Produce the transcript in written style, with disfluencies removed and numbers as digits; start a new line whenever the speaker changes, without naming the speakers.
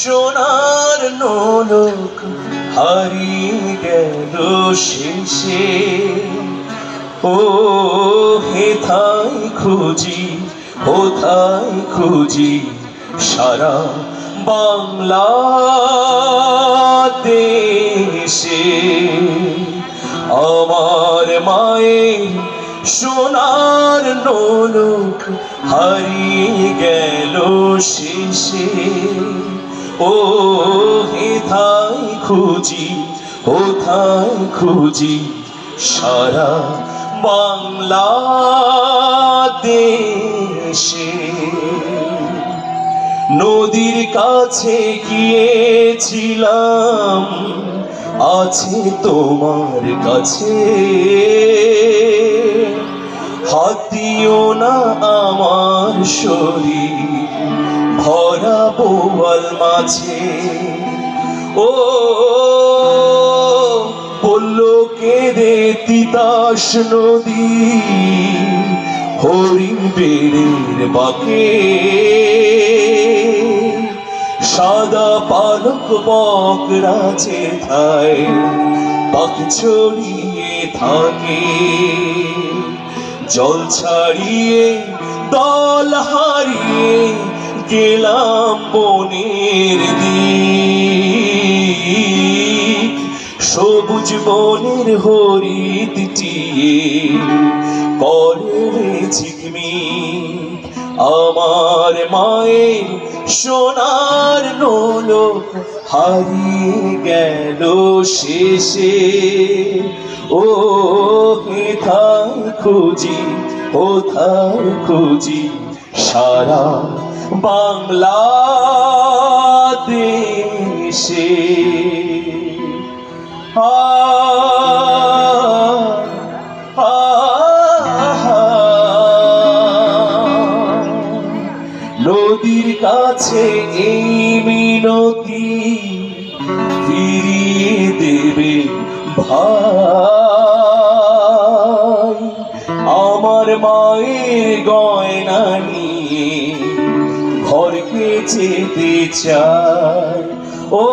সোনার নোলক হারিয়ে গেল শেষে। ও হেথায় খুঁজি, কোথায় খুঁজি সারা বাংলাদেশে। আমার মায়ের সোনার নোলক হারিয়ে গেল শেষে। ও হেথায় খুঁজি, কোথায় খুঁজি সারা বাংলাদেশে। নদীর কাছে গিয়েছিলাম, আছে তোমার কাছে। হাতিও না আমার শরীর ভরা বোয়াল মাঝে। ও বললো কেঁদে তিতাস নদী হরিণ বেড়ের বাঁকে। সাদা পালক বকরা যেথায় পাখ ছড়িয়ে থাকে। জল ছাড়িয়ে দল হারিয়ে গেলাম বনের দিক। সবুজ বনের হরিদ টিয়ে করে ঝিকমিক। আমার মায়ের সোনার নোলক হারিয়ে গেল শেষে। ও হেথায় খুঁজি, কোথায় খুঁজি সারা বাংলাদেশে। নদীর কাছে এই মিনতি ফিরিয়ে দেবে ভাই। আমার মায়ের গয়না নিয়ে ঘরকে যেতে চাই। ও